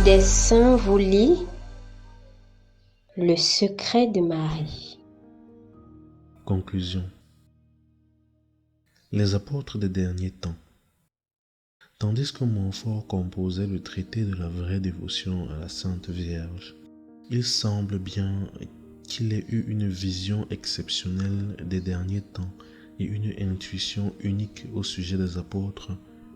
des saints vous lit le secret de Marie. Conclusion. Les apôtres des derniers temps. Tandis que Montfort composait le traité de la vraie dévotion à la Sainte Vierge, il semble bien qu'il ait eu une vision exceptionnelle des derniers temps et une intuition unique au sujet des apôtres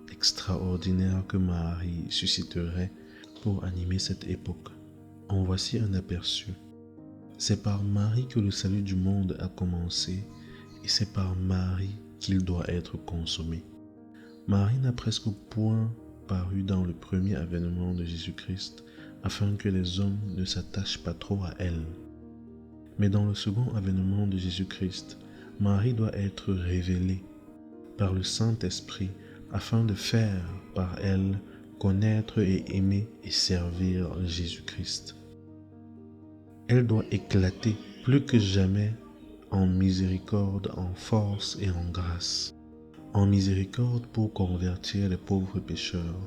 extraordinaires que Marie susciterait pour animer cette époque. En voici un aperçu. C'est par Marie que le salut du monde a commencé et c'est par Marie qu'il doit être consommé. Marie n'a presque point paru dans le premier avènement de Jésus-Christ afin que les hommes ne s'attachent pas trop à elle. Mais dans le second avènement de Jésus-Christ, Marie doit être révélée par le Saint-Esprit afin de faire par elle connaître et aimer et servir Jésus-Christ. Elle doit éclater plus que jamais en miséricorde, en force et en grâce. En miséricorde pour convertir les pauvres pécheurs,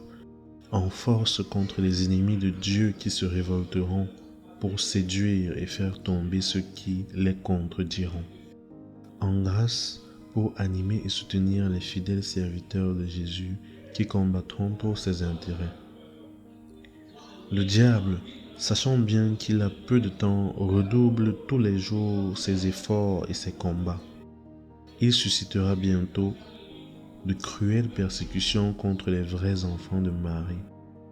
en force contre les ennemis de Dieu qui se révolteront pour séduire et faire tomber ceux qui les contrediront, en grâce pour animer et soutenir les fidèles serviteurs de Jésus qui combattront pour ses intérêts. Le diable, sachant bien qu'il a peu de temps, redouble tous les jours ses efforts et ses combats. Il suscitera bientôt de cruelles persécutions contre les vrais enfants de Marie,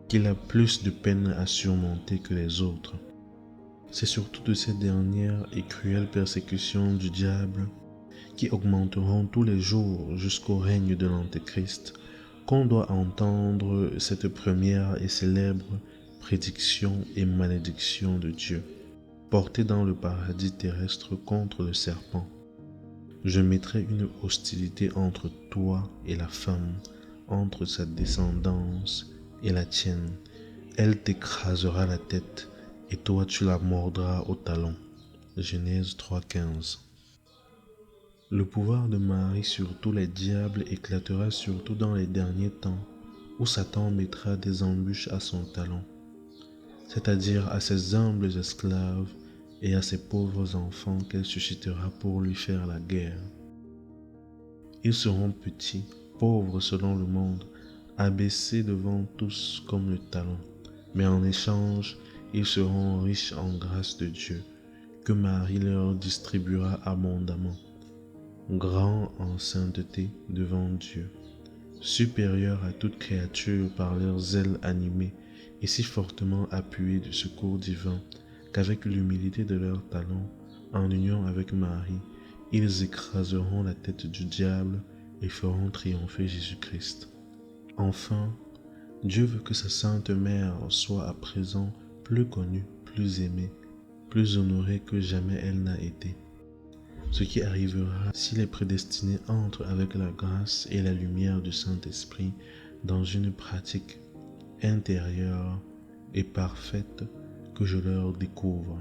qu'il a plus de peine à surmonter que les autres. C'est surtout de ces dernières et cruelles persécutions du diable, qui augmenteront tous les jours jusqu'au règne de l'Antéchrist, qu'on doit entendre cette première et célèbre prédiction et malédiction de Dieu, portée dans le paradis terrestre contre le serpent. Je mettrai une hostilité entre toi et la femme, entre sa descendance et la tienne. Elle t'écrasera la tête, et toi tu la mordras au talon. Genèse 3,15. Le pouvoir de Marie sur tous les diables éclatera surtout dans les derniers temps, où Satan mettra des embûches à son talon, c'est-à-dire à ses humbles esclaves et à ses pauvres enfants qu'elle suscitera pour lui faire la guerre. Ils seront petits, pauvres selon le monde, abaissés devant tous comme le talon, mais en échange, ils seront riches en grâce de Dieu, que Marie leur distribuera abondamment, grands en sainteté devant Dieu, supérieurs à toute créature par leurs ailes animées et si fortement appuyés du secours divin qu'avec l'humilité de leurs talons, en union avec Marie, ils écraseront la tête du diable et feront triompher Jésus-Christ. Enfin, Dieu veut que sa Sainte Mère soit à présent plus connue, plus aimée, plus honorée que jamais elle n'a été. Ce qui arrivera si les prédestinés entrent avec la grâce et la lumière du Saint-Esprit dans une pratique intérieure et parfaite que je leur découvre.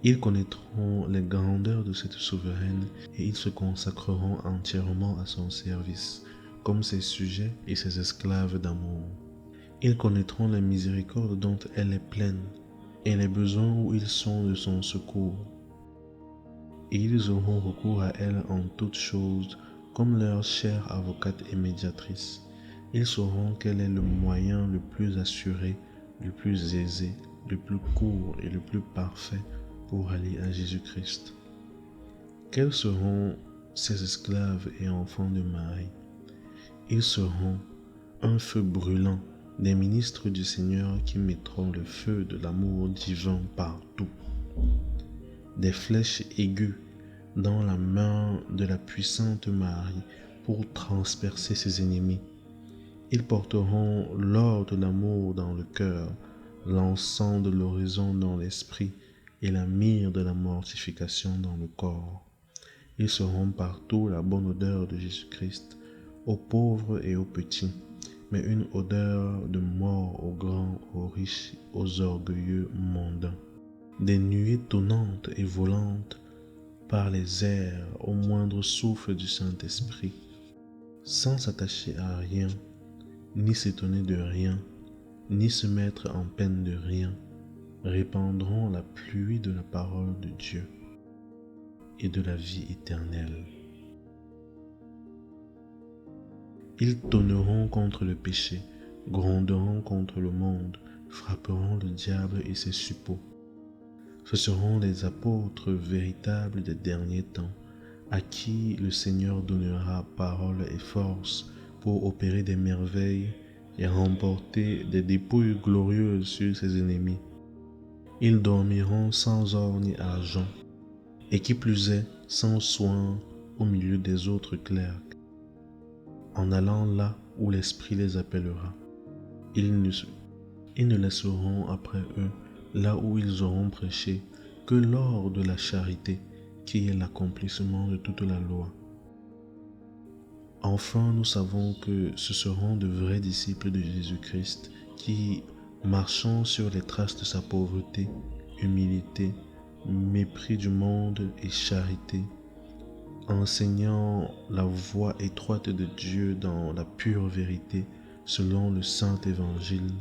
Ils connaîtront les grandeurs de cette souveraine et ils se consacreront entièrement à son service, comme ses sujets et ses esclaves d'amour. Ils connaîtront la miséricorde dont elle est pleine et les besoins où ils sont de son secours. Et ils auront recours à elle en toutes choses comme leur chère avocate et médiatrice. Ils sauront quel est le moyen le plus assuré, le plus aisé, le plus court et le plus parfait pour aller à Jésus-Christ. Quels seront ces esclaves et enfants de Marie? Ils seront un feu brûlant, des ministres du Seigneur qui mettront le feu de l'amour divin partout, des flèches aiguës dans la main de la puissante Marie pour transpercer ses ennemis. Ils porteront l'or de l'amour dans le cœur, l'encens de l'oraison dans l'esprit et la myrrhe de la mortification dans le corps. Ils seront partout la bonne odeur de Jésus-Christ, aux pauvres et aux petits, mais une odeur de mort aux grands, aux riches, aux orgueilleux mondains. Des nuées tonnantes et volantes par les airs au moindre souffle du Saint-Esprit, sans s'attacher à rien, ni s'étonner de rien, ni se mettre en peine de rien, répandront la pluie de la parole de Dieu et de la vie éternelle. Ils tonneront contre le péché, gronderont contre le monde, frapperont le diable et ses suppôts. Ce seront les apôtres véritables des derniers temps, à qui le Seigneur donnera parole et force pour opérer des merveilles et remporter des dépouilles glorieuses sur ses ennemis. Ils dormiront sans or ni argent, et qui plus est, sans soin au milieu des autres clercs, en allant là où l'Esprit les appellera. Ils ne laisseront après eux, là où ils auront prêché, que l'or de la charité, qui est l'accomplissement de toute la loi. Enfin, nous savons que ce seront de vrais disciples de Jésus-Christ qui, marchant sur les traces de sa pauvreté, humilité, mépris du monde et charité, enseignant la voie étroite de Dieu dans la pure vérité selon le saint évangile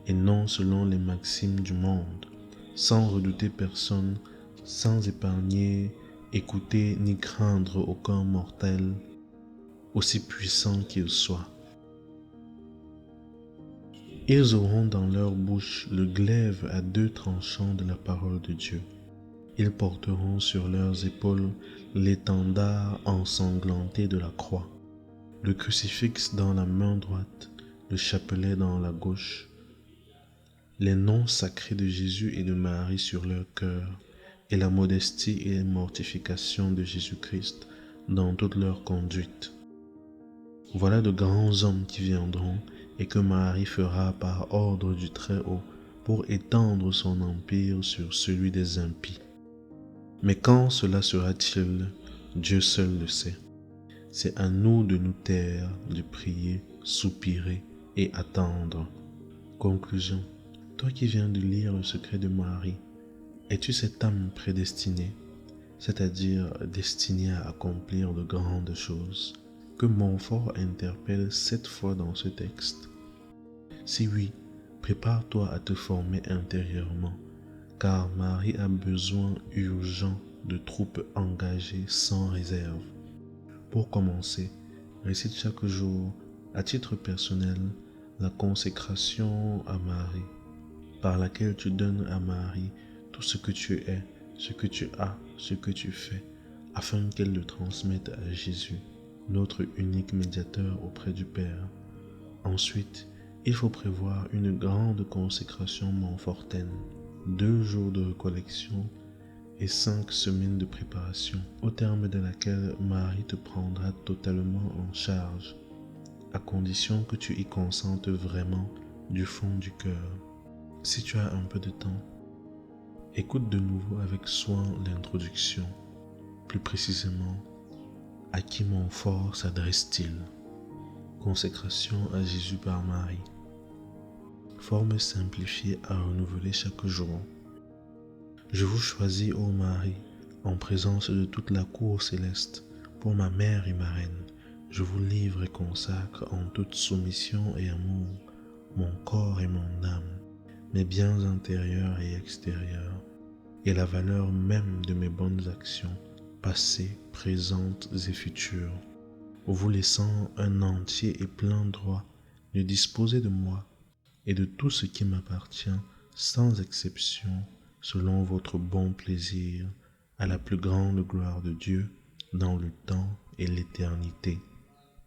et non selon les maximes du monde, sans redouter personne, sans épargner, écouter ni craindre aucun mortel, aussi puissant qu'il soit. Ils auront dans leur bouche le glaive à deux tranchants de la parole de Dieu. Ils porteront sur leurs épaules l'étendard ensanglanté de la croix, le crucifix dans la main droite, le chapelet dans la gauche, les noms sacrés de Jésus et de Marie sur leur cœur, et la modestie et la mortification de Jésus-Christ dans toute leur conduite. Voilà de grands hommes qui viendront et que Marie fera par ordre du Très-Haut pour étendre son empire sur celui des impies. Mais quand cela sera-t-il, Dieu seul le sait. C'est à nous de nous taire, de prier, soupirer et attendre. Conclusion. Toi qui viens de lire le secret de Marie, es-tu cette âme prédestinée, c'est-à-dire destinée à accomplir de grandes choses, que Montfort interpelle 7 fois dans ce texte? Si oui, prépare-toi à te former intérieurement, car Marie a besoin urgent de troupes engagées sans réserve. Pour commencer, récite chaque jour, à titre personnel, la consécration à Marie, par laquelle tu donnes à Marie tout ce que tu es, ce que tu as, ce que tu fais, afin qu'elle le transmette à Jésus, notre unique médiateur auprès du Père. Ensuite, il faut prévoir une grande consécration montfortaine, 2 jours de recollection et 5 semaines de préparation, au terme de laquelle Marie te prendra totalement en charge, à condition que tu y consentes vraiment du fond du cœur. Si tu as un peu de temps, écoute de nouveau avec soin l'introduction. Plus précisément, à qui Montfort s'adresse-t-il? Consécration à Jésus par Marie. Forme simplifiée à renouveler chaque jour. Je vous choisis, ô Marie, en présence de toute la cour céleste, pour ma mère et ma reine. Je vous livre et consacre en toute soumission et amour mon corps et mon âme, mes biens intérieurs et extérieurs, et la valeur même de mes bonnes actions, passées, présentes et futures, vous laissant un entier et plein droit de disposer de moi et de tout ce qui m'appartient sans exception, selon votre bon plaisir, à la plus grande gloire de Dieu, dans le temps et l'éternité.